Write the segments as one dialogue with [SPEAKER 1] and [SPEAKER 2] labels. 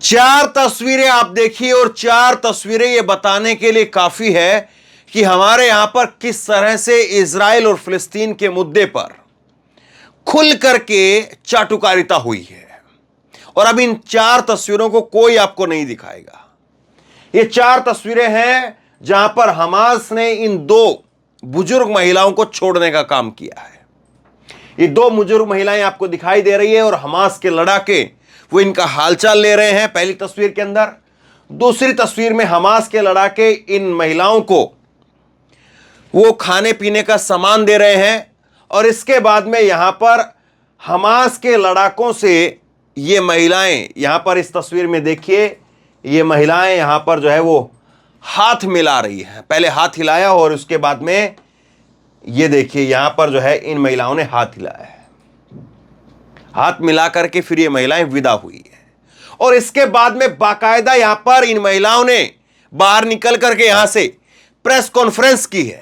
[SPEAKER 1] चार तस्वीरें आप देखिए और चार तस्वीरें ये बताने के लिए काफी है कि हमारे यहां पर किस तरह से इजराइल और फिलिस्तीन के मुद्दे पर खुल करके चाटुकारिता हुई है। और अब इन चार तस्वीरों को कोई आपको नहीं दिखाएगा। ये चार तस्वीरें हैं जहां पर हमास ने इन दो बुजुर्ग महिलाओं को छोड़ने का काम किया है। ये दो बुजुर्ग महिलाएं आपको दिखाई दे रही है और हमास के लड़ाके वो इनका हालचाल ले रहे हैं पहली तस्वीर के अंदर। दूसरी तस्वीर में हमास के लड़ाके इन महिलाओं को वो खाने पीने का सामान दे रहे हैं और इसके बाद में यहां पर हमास के लड़ाकों से ये महिलाएं, यहां पर इस तस्वीर में देखिए, ये महिलाएं यहां पर जो है वो हाथ मिला रही है। पहले हाथ हिलाया और उसके बाद में ये देखिए यहां पर जो है इन महिलाओं ने हाथ हिलाया है। हाथ मिला करके फिर ये महिलाएं विदा हुई है और इसके बाद में बाकायदा यहां पर इन महिलाओं ने बाहर निकल करके यहां से प्रेस कॉन्फ्रेंस की है।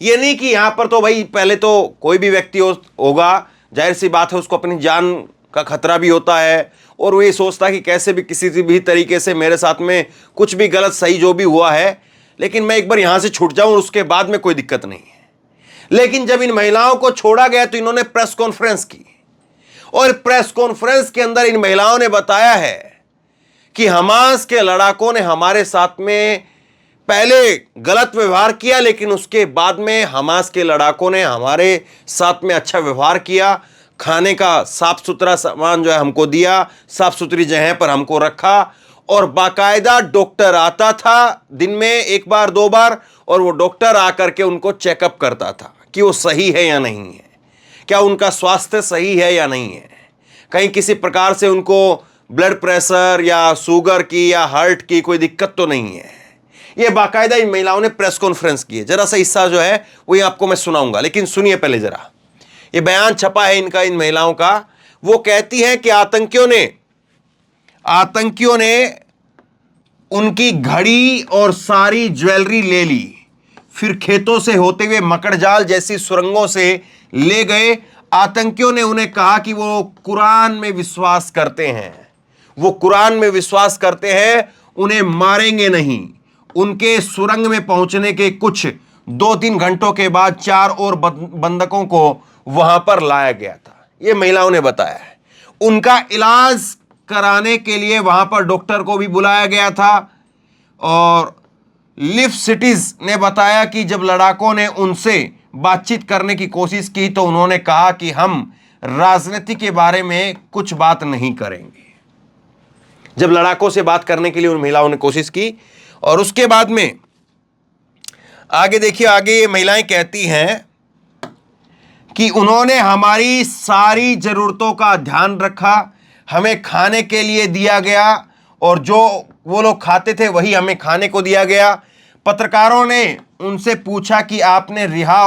[SPEAKER 1] ये नहीं कि यहां पर तो भाई पहले तो कोई भी व्यक्ति होगा, जाहिर सी बात है उसको अपनी जान का खतरा भी होता है और वो ये सोचता है कि कैसे भी किसी भी तरीके से मेरे साथ में कुछ भी गलत सही जो भी हुआ है, लेकिन मैं एक बार यहां से छूट जाऊं और उसके बाद में कोई दिक्कत नहीं है। लेकिन जब इन महिलाओं को छोड़ा गया तो इन्होंने प्रेस कॉन्फ्रेंस की और प्रेस कॉन्फ्रेंस के अंदर इन महिलाओं ने बताया है कि हमास के लड़ाकों ने हमारे साथ में पहले गलत व्यवहार किया, लेकिन उसके बाद में हमास के लड़ाकों ने हमारे साथ में अच्छा व्यवहार किया। खाने का साफ सुथरा सामान जो है हमको दिया, साफ सुथरी जगह पर हमको रखा और बाकायदा डॉक्टर आता था दिन में एक बार दो बार और वो डॉक्टर आकर के उनको चेकअप करता था कि वो सही है या नहीं है, क्या उनका स्वास्थ्य सही है या नहीं है, कहीं किसी प्रकार से उनको ब्लड प्रेशर या शुगर की या हार्ट की कोई दिक्कत तो नहीं है। ये बाकायदा इन महिलाओं ने प्रेस कॉन्फ्रेंस की है। जरा सा हिस्सा जो है वही आपको मैं सुनाऊंगा, लेकिन सुनिए पहले जरा। ये बयान छपा है इनका, इन महिलाओं का। वो कहती हैं कि आतंकियों ने उनकी घड़ी और सारी ज्वेलरी ले ली, फिर खेतों से होते हुए मकड़जाल जैसी सुरंगों से ले गए। आतंकियों ने उन्हें कहा कि वो कुरान में विश्वास करते हैं, वो कुरान में विश्वास करते हैं, उन्हें मारेंगे नहीं। उनके सुरंग में पहुंचने के कुछ 2-3 घंटों के बाद 4 और बंधकों को वहां पर लाया गया था। ये महिलाओं ने बताया है। उनका इलाज कराने के लिए वहां पर डॉक्टर को भी बुलाया गया था और लिफ सिटीज ने बताया कि जब लड़ाकों ने उनसे बातचीत करने की कोशिश की तो उन्होंने कहा कि हम राजनीति के बारे में कुछ बात नहीं करेंगे। जब लड़ाकों से बात करने के लिए उन महिलाओं ने कोशिश की और उसके बाद में आगे देखिए, आगे ये महिलाएं कहती हैं कि उन्होंने हमारी सारी जरूरतों का ध्यान रखा, हमें खाने के लिए दिया गया और जो वो लोग खाते थे वही हमें खाने को दिया गया। पत्रकारों ने उनसे पूछा कि आपने रिहा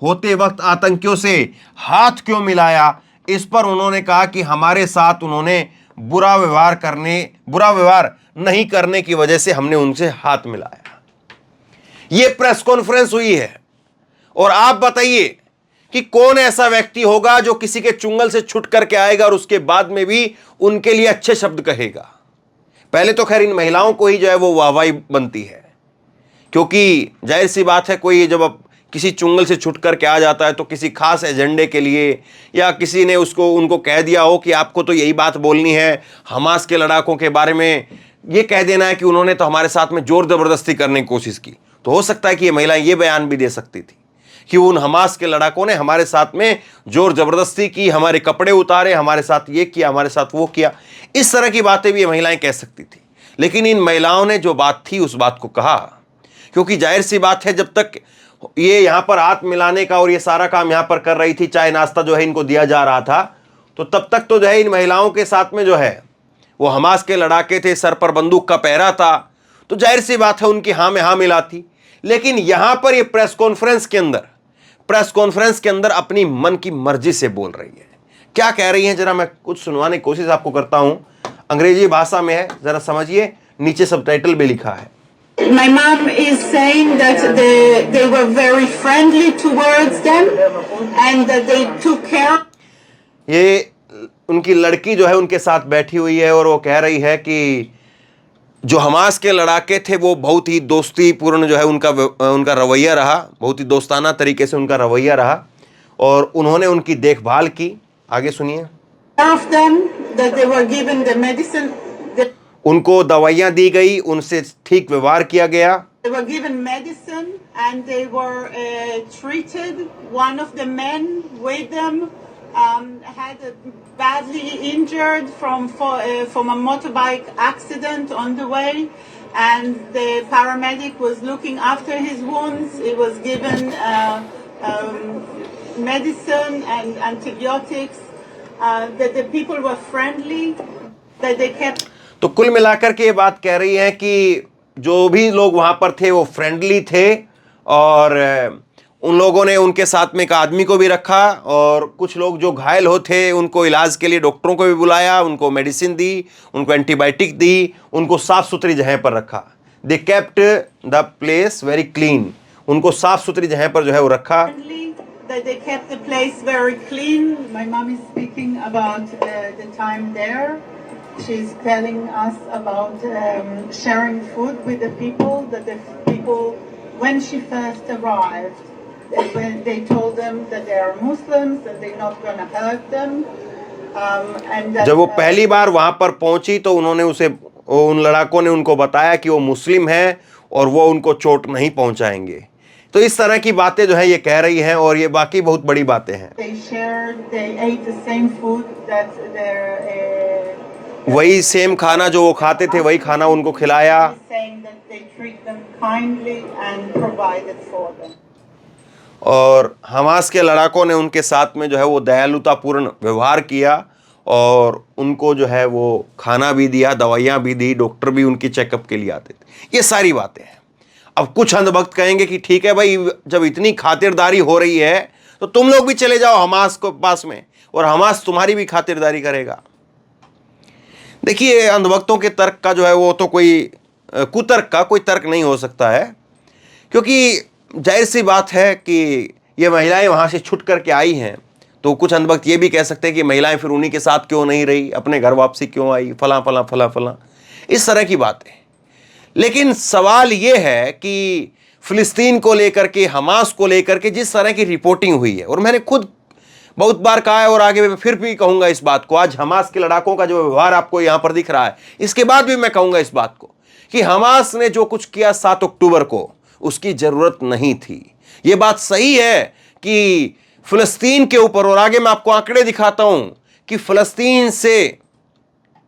[SPEAKER 1] होते वक्त आतंकियों से हाथ क्यों मिलाया। इस पर उन्होंने कहा कि हमारे साथ उन्होंने बुरा व्यवहार नहीं करने की वजह से हमने उनसे हाथ मिलाया। यह प्रेस कॉन्फ्रेंस हुई है और आप बताइए कि कौन ऐसा व्यक्ति होगा जो किसी के चुंगल से छुट करके आएगा और उसके बाद में भी उनके लिए अच्छे शब्द कहेगा। पहले तो खैर इन महिलाओं को ही जो है वो वाहवाही बनती है, क्योंकि जाहिर सी बात है कोई जब अब किसी चुंगल से छुट करके आ जाता है तो किसी खास एजेंडे के लिए या किसी ने उनको कह दिया हो कि आपको तो यही बात बोलनी है हमास के लड़ाकों के बारे में, ये कह देना है कि उन्होंने तो हमारे साथ में जोर जबरदस्ती करने की कोशिश की। तो हो सकता है कि ये महिला ये बयान भी दे सकती थी कि उन हमास के लड़ाकों ने हमारे साथ में जोर जबरदस्ती की, हमारे कपड़े उतारे, हमारे साथ ये किया, हमारे साथ वो किया। इस तरह की बातें भी ये महिलाएं कह सकती थी, लेकिन इन महिलाओं ने जो बात थी उस बात को कहा, क्योंकि जाहिर सी बात है जब तक ये यहां पर हाथ मिलाने का और ये सारा काम यहां पर कर रही थी, चाय नाश्ता जो है इनको दिया जा रहा था, तो तब तक तो जो है इन महिलाओं के साथ में जो है वो हमास के लड़ाके थे, सर पर बंदूक का पहरा था, तो जाहिर सी बात है उनकी हाँ में हाँ मिला थी। लेकिन यहां पर ये प्रेस कॉन्फ्रेंस के अंदर अपनी मन की मर्जी से बोल रही है। क्या कह रही हैं जरा मैं कुछ सुनवाने की कोशिश आपको करता हूं, अंग्रेजी भाषा में है, जरा समझिए, नीचे सबटाइटल भी लिखा है।
[SPEAKER 2] My mom is saying that they were very friendly towards them and that they took care.
[SPEAKER 1] ये उनकी लड़की जो है उनके साथ बैठी हुई है और वो कह रही है कि जो हमास के लड़ाके थे वो बहुत ही दोस्तीपूर्ण जो है उनका रवैया रहा, बहुत ही दोस्ताना तरीके से उनका रवैया रहा और उन्होंने उनकी देखभाल की। आगे सुनिए।
[SPEAKER 2] Of them that they were given the medicine,
[SPEAKER 1] उनको दवाइयां दी गई, उनसे ठीक व्यवहार किया गया।
[SPEAKER 2] they were given medicine and they were treated. One of the men with them had a badly injured from a motorbike accident on the way, and the paramedic was looking after his wounds. He was given medicine and antibiotics. That the people were friendly, that they kept.
[SPEAKER 1] तो कुल मिलाकर के ये बात कह रही है कि जो भी लोग वहां पर थे वो फ्रेंडली थे और उन लोगों ने उनके साथ में एक आदमी को भी रखा और कुछ लोग जो घायल हो थे उनको इलाज के लिए डॉक्टरों को भी बुलाया, उनको मेडिसिन दी, उनको एंटीबायोटिक दी, उनको साफ सुथरी जगह पर रखा। They kept the place very clean, उनको साफ सुथरी जगह पर जो है वो रखा।
[SPEAKER 2] That they kept the place very clean. My mom is speaking about the time there. She's telling us about sharing food with the people. That the people, when she first arrived, they told them that they are Muslims and they're not going to hurt them. And that,
[SPEAKER 1] जब वो पहली बार वहां पर पहुंची तो उन लड़ाकों ने उनको बताया कि वो मुस्लिम हैं और वो उनको चोट नहीं पहुंचाएंगे। तो इस तरह की बातें जो है ये कह रही हैं और ये बाकी बहुत बड़ी बातें हैं। वही सेम खाना जो वो खाते थे वही खाना उनको खिलाया और हमास के लड़ाकों ने उनके साथ में जो है वो दयालुतापूर्ण व्यवहार किया और उनको जो है वो खाना भी दिया, दवाइयाँ भी दी, डॉक्टर भी उनकी चेकअप के लिए आते थे। ये सारी बातें हैं। अब कुछ अंधभक्त कहेंगे कि ठीक है भाई, जब इतनी खातिरदारी हो रही है तो तुम लोग भी चले जाओ हमास को पास में और हमास तुम्हारी भी खातिरदारी करेगा। देखिए, अंधभक्तों के तर्क का जो है वो तो कोई कुतर्क का कोई तर्क नहीं हो सकता है, क्योंकि जाहिर सी बात है कि ये महिलाएं वहां से छूट करके आई हैं। तो कुछ अंधभक्त ये भी कह सकते हैं कि महिलाएं फिर उन्हीं के साथ क्यों नहीं रही, अपने घर वापसी क्यों आई, फला फला फला फला, इस तरह की बातें। लेकिन सवाल यह है कि फिलिस्तीन को लेकर के, हमास को लेकर के जिस तरह की रिपोर्टिंग हुई है, और मैंने खुद बहुत बार कहा है और आगे फिर भी कहूंगा इस बात को, आज हमास के लड़ाकों का जो व्यवहार आपको यहां पर दिख रहा है, इसके बाद भी मैं कहूंगा इस बात को कि हमास ने जो कुछ किया 7 अक्टूबर को, उसकी जरूरत नहीं थी। यह बात सही है कि फिलिस्तीन के ऊपर, और आगे मैं आपको आंकड़े दिखाता हूं कि फिलिस्तीन से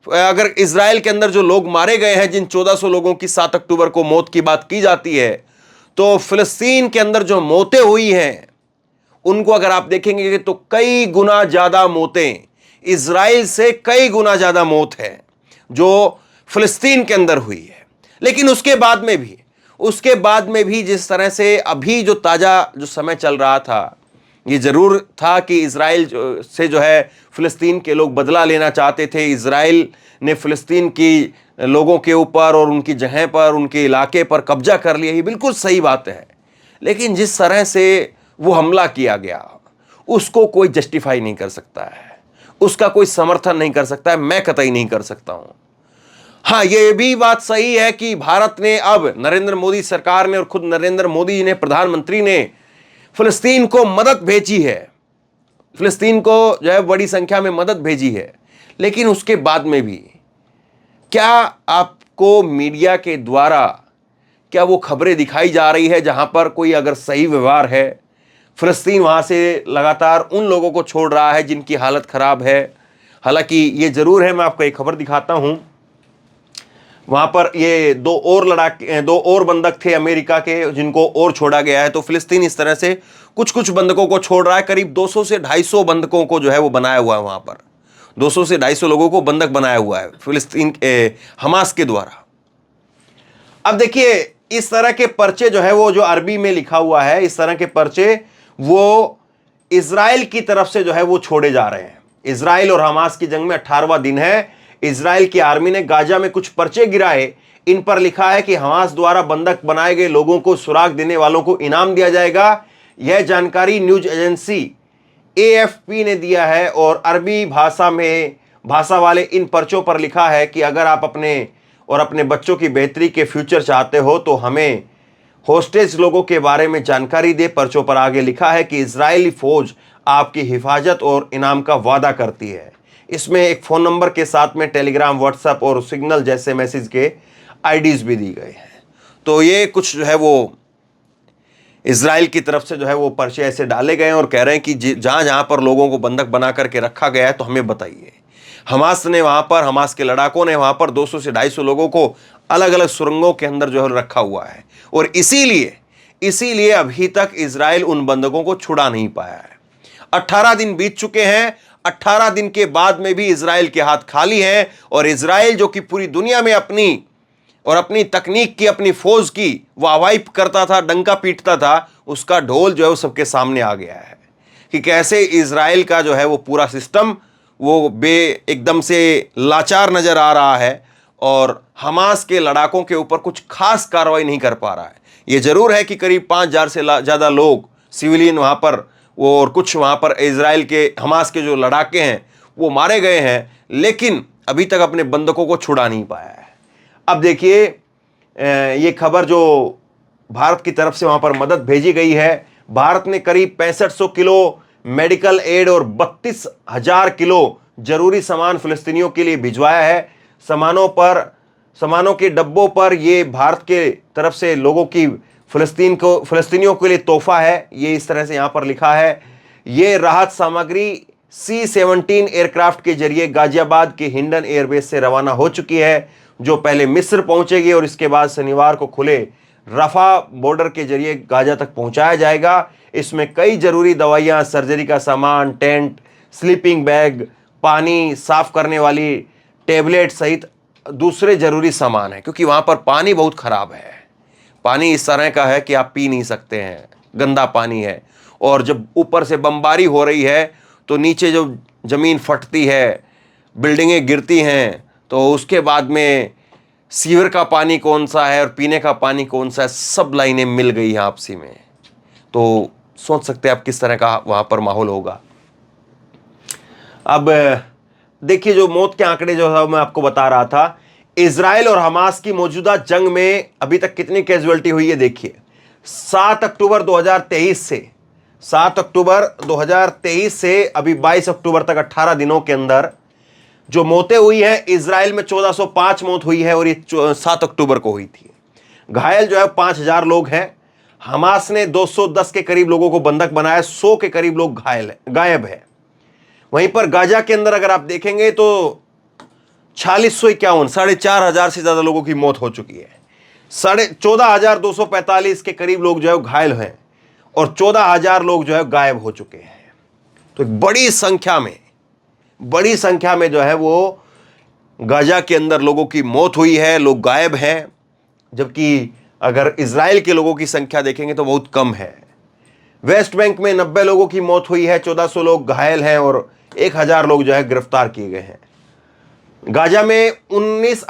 [SPEAKER 1] अगर इजराइल के अंदर जो लोग मारे गए हैं, जिन 1400 लोगों की 7 अक्टूबर को मौत की बात की जाती है, तो फिलिस्तीन के अंदर जो मौतें हुई हैं उनको अगर आप देखेंगे तो कई गुना ज्यादा मौतें, इजराइल से कई गुना ज्यादा मौत है जो फिलिस्तीन के अंदर हुई है। लेकिन उसके बाद में भी जिस तरह से अभी जो ताजा जो समय चल रहा था, ये जरूर था कि इजराइल से जो है फिलिस्तीन के लोग बदला लेना चाहते थे। इजराइल ने फिलिस्तीन की लोगों के ऊपर और उनकी जगह पर, उनके इलाके पर कब्जा कर लिया, ये बिल्कुल सही बात है। लेकिन जिस तरह से वो हमला किया गया, उसको कोई जस्टिफाई नहीं कर सकता है, उसका कोई समर्थन नहीं कर सकता है, मैं कतई नहीं कर सकता हूं। हाँ, ये भी बात सही है कि भारत ने, अब नरेंद्र मोदी सरकार ने और खुद नरेंद्र मोदी जी ने, प्रधानमंत्री ने फिलिस्तीन को मदद भेजी है, फिलिस्तीन को जो है बड़ी संख्या में मदद भेजी है। लेकिन उसके बाद में भी क्या आपको मीडिया के द्वारा क्या वो खबरें दिखाई जा रही है जहां पर कोई अगर सही व्यवहार है, फिलिस्तीन वहां से लगातार उन लोगों को छोड़ रहा है जिनकी हालत खराब है। हालांकि ये जरूर है, मैं आपको एक खबर दिखाता हूं, वहां पर ये 2 और बंधक थे अमेरिका के जिनको और छोड़ा गया है। तो फिलिस्तीन इस तरह से कुछ कुछ बंधकों को छोड़ रहा है, करीब 200 से 250 बंधकों को जो है वो बनाया हुआ है, वहां पर 200 से 250 लोगों को बंधक बनाया हुआ है फिलिस्तीन हमास के द्वारा। अब देखिए, इस तरह के पर्चे जो है वो, जो अरबी में लिखा हुआ है, इस तरह के पर्चे वो इजराइल की तरफ से जो है वो छोड़े जा रहे हैं। इजराइल और हमास की जंग में 18वां दिन है। इजराइल की आर्मी ने गाजा में कुछ पर्चे गिराए, इन पर लिखा है कि हमास द्वारा बंधक बनाए गए लोगों को सुराग देने वालों को इनाम दिया जाएगा। यह जानकारी न्यूज एजेंसी AFP ने दिया है और अरबी भाषा वाले इन पर्चों पर लिखा है कि अगर आप अपने और अपने बच्चों की बेहतरी के फ्यूचर चाहते हो तो हमें होस्टेज लोगों के बारे में जानकारी दे। पर्चों पर आगे लिखा है कि इजरायली फौज आपकी हिफाजत और इनाम का वादा करती है। इसमें एक फ़ोन नंबर के साथ में टेलीग्राम, व्हाट्सएप और सिग्नल जैसे मैसेज के आईडीज भी दी गए हैं। तो ये कुछ जो है वो इजराइल की तरफ से जो है वो पर्चे ऐसे डाले गए हैं और कह रहे हैं कि जहाँ जहाँ पर लोगों को बंधक बना करके रखा गया है तो हमें बताइए। हमास ने वहाँ पर, हमास के लड़ाकों ने वहाँ पर 200 से 250 लोगों को अलग अलग सुरंगों के अंदर जो है रखा हुआ है और इसीलिए अभी तक इजराइल उन बंधकों को छुड़ा नहीं पाया है। 18 दिन बीत चुके हैं, 18 दिन के बाद में भी इजराइल के हाथ खाली हैं और इजराइल जो कि पूरी दुनिया में अपनी तकनीक की, अपनी फौज की वाहवाही करता था, डंका पीटता था, उसका ढोल जो है वो सबके सामने आ गया है कि कैसे इजराइल का जो है वो पूरा सिस्टम वो एकदम से लाचार नजर आ रहा है और हमास के लड़ाकों के ऊपर कुछ खास कार्रवाई नहीं कर पा रहा है। ये जरूर है कि करीब 5,000 से ज़्यादा लोग सिविलियन वहाँ पर और कुछ वहाँ पर इजराइल के हमास के जो लड़ाके हैं वो मारे गए हैं, लेकिन अभी तक अपने बंधकों को छुड़ा नहीं पाया है। अब देखिए ये खबर जो भारत की तरफ से वहाँ पर मदद भेजी गई है, भारत ने करीब 6500 किलो मेडिकल एड और 32,000 किलो जरूरी सामान फिलिस्तीनियों के लिए भिजवाया है। सामानों के डब्बों पर ये भारत के तरफ से लोगों की फिलिस्तीनियों के लिए तोहफा है, ये इस तरह से यहां पर लिखा है। ये राहत सामग्री C-17 एयरक्राफ्ट के जरिए गाजियाबाद के हिंडन एयरबेस से रवाना हो चुकी है, जो पहले मिस्र पहुंचेगी और इसके बाद शनिवार को खुले रफा बॉर्डर के जरिए गाजा तक पहुंचाया जाएगा। इसमें कई जरूरी दवाइयां, सर्जरी का सामान, टेंट, स्लीपिंग बैग, पानी साफ करने वाली टेबलेट सहित दूसरे जरूरी सामान है, क्योंकि वहां पर पानी बहुत खराब है। पानी इस तरह का है कि आप पी नहीं सकते हैं, गंदा पानी है। और जब ऊपर से बमबारी हो रही है तो नीचे जो जमीन फटती है, बिल्डिंगें गिरती हैं, तो उसके बाद में सीवर का पानी कौन सा है और पीने का पानी कौन सा है, सब लाइनें मिल गई हैं आपसी में। तो सोच सकते हैं आप किस तरह का वहां पर माहौल होगा। अब देखिए जो मौत के आंकड़े जो है मैं आपको बता रहा था, इजराइल और हमास की मौजूदा जंग में अभी तक कितनी कैजुअल्टी हुई है देखिए। 7 अक्टूबर 2023 से अभी 22 अक्टूबर तक 18 दिनों के अंदर जो मौतें हुई हैं, इजराइल में 1405 मौत हुई है और ये 7 अक्टूबर को हुई थी। घायल जो है 5000 लोग हैं। हमास ने 210 के करीब लोगों को बंधक बनाया, 100 के करीब लोग गायब है। वहीं पर गाजा के अंदर अगर आप देखेंगे तो 4651 4,500 से ज्यादा लोगों की मौत हो चुकी है। 14,245 के करीब लोग जो है घायल हैं और 14,000 लोग जो है गायब हो चुके हैं। तो एक बड़ी संख्या में जो है वो गाजा के अंदर लोगों की मौत हुई है, लोग गायब हैं। जबकि अगर इजराइल के लोगों की संख्या देखेंगे तो बहुत कम है। वेस्ट बैंक में 90 लोगों की मौत हुई है, 1400 लोग घायल हैं और 1000 लोग जो है गिरफ्तार किए गए हैं। गाजा में 19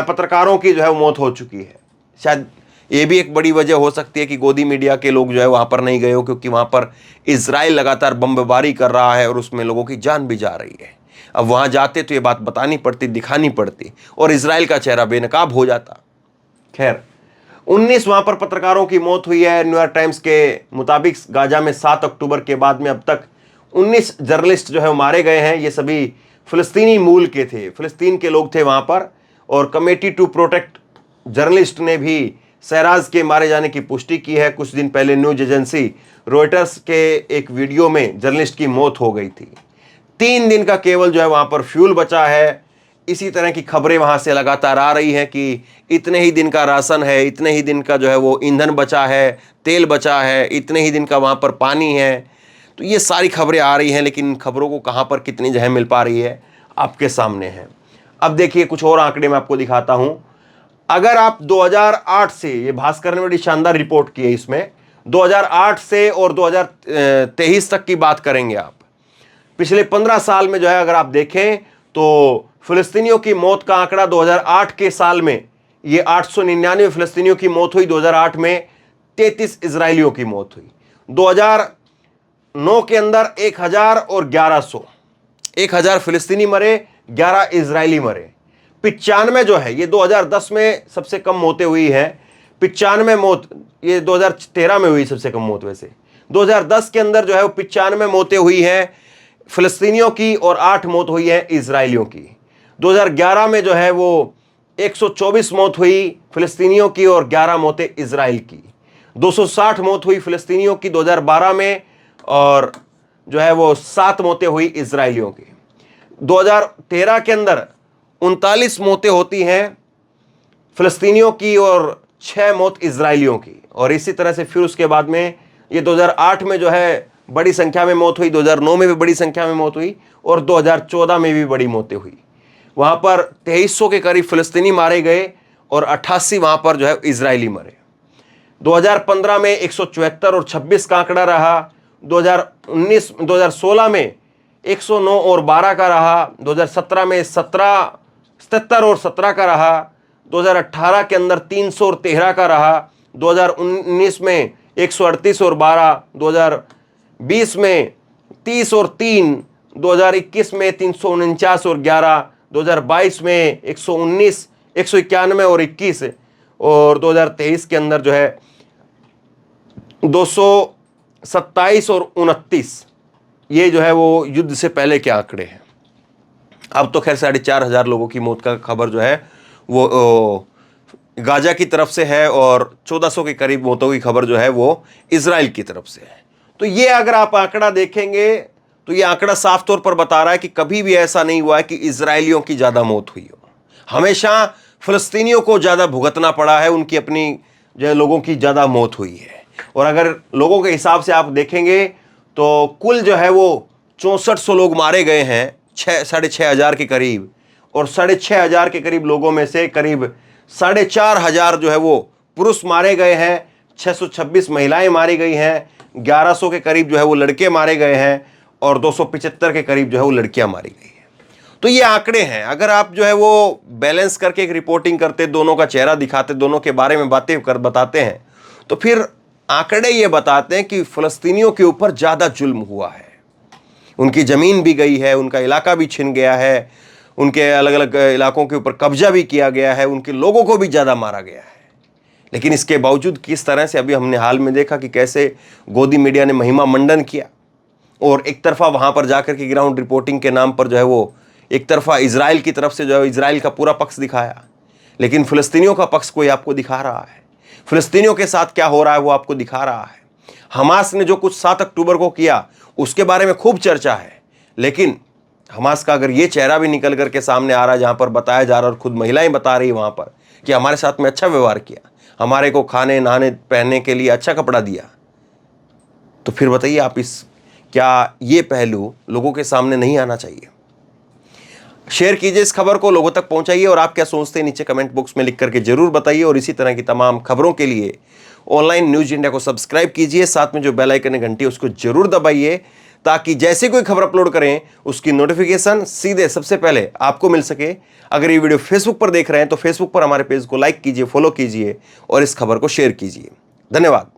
[SPEAKER 1] पत्रकारों की जो है मौत हो चुकी है। शायद ये भी एक बड़ी वजह हो सकती है कि गोदी मीडिया के लोग जो है वहां पर नहीं गए हो, क्योंकि वहां पर इजराइल लगातार बमबारी कर रहा है और उसमें लोगों की जान भी जा रही है। अब वहां जाते तो ये बात बतानी पड़ती, दिखानी पड़ती और इजराइल का चेहरा बेनकाब हो जाता। खैर 19 वहां पर पत्रकारों की मौत हुई है। न्यूयॉर्क टाइम्स के मुताबिक गाजा में 7 अक्टूबर के बाद में अब तक 19 जर्नलिस्ट जो है मारे गए हैं। ये सभी फिलिस्तीनी मूल के थे, फिलिस्तीन के लोग थे वहां पर। और कमेटी टू प्रोटेक्ट जर्नलिस्ट ने भी सहराज के मारे जाने की पुष्टि की है। कुछ दिन पहले न्यूज एजेंसी रॉयटर्स के एक वीडियो में जर्नलिस्ट की मौत हो गई थी। 3 दिन का केवल जो है वहां पर फ्यूल बचा है। इसी तरह की खबरें वहां से लगातार आ रही हैं कि इतने ही दिन का राशन है, इतने ही दिन का जो है वो ईंधन बचा है, तेल बचा है, इतने ही दिन का वहां पर पानी है। तो ये सारी खबरें आ रही हैं, लेकिन इन खबरों को कहां पर कितनी जगह मिल पा रही है आपके सामने है। अब देखिए कुछ और आंकड़े मैं आपको दिखाता हूं। अगर आप 2008 से, ये भास्कर ने बड़ी शानदार रिपोर्ट की है, इसमें 2008 से और 2023 तक की बात करेंगे आप, पिछले 15 साल में जो है अगर आप देखें तो फिलिस्तीनियों की मौत का आंकड़ा 2008 के साल में ये 899 फिलिस्तीनियों की मौत हुई। 2008 में 33 इजरायलियों की मौत हुई। 2009 के अंदर 1000 और 1100, 1000 फिलिस्तीनी मरे, 11 इजरायली मरे। 95 जो है ये 2010 में सबसे कम मौतें हुई है। 95 मौत ये 2013 में हुई सबसे कम मौत। वैसे 2010 के अंदर जो है वो 95 मौतें हुई हैं फिलिस्तीनियों की और 8 मौत हुई है इजरायलियों की। 2011 में जो है वो 124 मौत हुई फिलिस्तीनियों की और 11 मौतें इजराइल की। 260 मौत हुई फिलिस्तीनियों की 2012 में और जो है वो 7 मौतें हुई इजरायलियों की। 2013 के अंदर 39 मौतें होती हैं फिलिस्तीनियों की और 6 मौत इजरायलियों की। और इसी तरह से फिर उसके बाद में ये 2008 में जो है बड़ी संख्या में मौत हुई, 2009 में भी बड़ी संख्या में मौत हुई और 2014 में भी बड़ी मौतें हुई। वहाँ पर 2300 के करीब फिलिस्तीनी मारे गए और 88 वहाँ पर जो है इजरायली मरे। 2015 में 174 और 26 का आंकड़ा रहा। 2016 में 109 और 12 का रहा। 2017 में 77 और 17 का रहा। 2018 के अंदर 300 और 13 का रहा। 2019 में 138 और 12, 2020 में 30 और 3, 2021 में 349 और 11, 2022 में 119, 191 और 21 और 2023 के अंदर जो है 227 और 29। ये जो है वो युद्ध से पहले के आंकड़े हैं। अब तो खैर 4500 लोगों की मौत का खबर जो है वो गाजा की तरफ से है और 1400 के करीब मौतों की खबर जो है वो इजराइल की तरफ से है। तो ये अगर आप आंकड़ा देखेंगे तो ये आंकड़ा साफ तौर पर बता रहा है कि कभी भी ऐसा नहीं हुआ है कि इजरायलियों की ज़्यादा मौत हुई हो। हमेशा फिलिस्तीनियों को ज़्यादा भुगतना पड़ा है, उनकी अपनी जो है लोगों की ज़्यादा मौत हुई है। और अगर लोगों के हिसाब से आप देखेंगे तो कुल जो है वो 6400 लोग मारे गए हैं 6500 के करीब। और 6500 के करीब लोगों में से करीब 4500 जो है वो पुरुष मारे गए हैं, 626 महिलाएं मारी गई हैं, 1100 के करीब जो है वो लड़के मारे गए हैं और 275 के करीब जो है वो लड़कियां मारी गई हैं। तो ये आंकड़े हैं। अगर आप जो है वो बैलेंस करके एक रिपोर्टिंग करते, दोनों का चेहरा दिखाते, दोनों के बारे में बातें कर बताते हैं तो फिर आंकड़े ये बताते हैं कि फिलिस्तीनियों के ऊपर ज़्यादा जुल्म हुआ है। उनकी ज़मीन भी गई है, उनका इलाका भी छिन गया है, उनके अलग अलग इलाकों के ऊपर कब्जा भी किया गया है, उनके लोगों को भी ज़्यादा मारा गया है। लेकिन इसके बावजूद किस तरह से अभी हमने हाल में देखा कि कैसे गोदी मीडिया ने महिमा मंडन किया और एक तरफा वहाँ पर जाकर के ग्राउंड रिपोर्टिंग के नाम पर जो है वो एक तरफा इजराइल की तरफ से जो है इजराइल का पूरा पक्ष दिखाया, लेकिन फिलिस्तीनियों का पक्ष कोई आपको दिखा रहा है। फिलिस्तीनियों के साथ क्या हो रहा है वो आपको दिखा रहा है। हमास ने जो कुछ 7 अक्टूबर को किया उसके बारे में खूब चर्चा है, लेकिन हमास का अगर ये चेहरा भी निकल करके सामने आ रहा है जहाँ पर बताया जा रहा है और खुद महिलाएं बता रही है वहाँ पर कि हमारे साथ में अच्छा व्यवहार किया, हमारे को खाने नहाने पहनने के लिए अच्छा कपड़ा दिया, तो फिर बताइए आप क्या ये पहलू लोगों के सामने नहीं आना चाहिए? शेयर कीजिए इस खबर को, लोगों तक पहुंचाइए और आप क्या सोचते हैं नीचे कमेंट बॉक्स में लिख करके जरूर बताइए। और इसी तरह की तमाम खबरों के लिए ऑनलाइन न्यूज इंडिया को सब्सक्राइब कीजिए, साथ में जो बेल आइकन है घंटी उसको जरूर दबाइए ताकि जैसे कोई खबर अपलोड करें उसकी नोटिफिकेशन सीधे सबसे पहले आपको मिल सके। अगर ये वीडियो फेसबुक पर देख रहे हैं तो फेसबुक पर हमारे पेज को लाइक कीजिए, फॉलो कीजिए और इस खबर को शेयर कीजिए। धन्यवाद।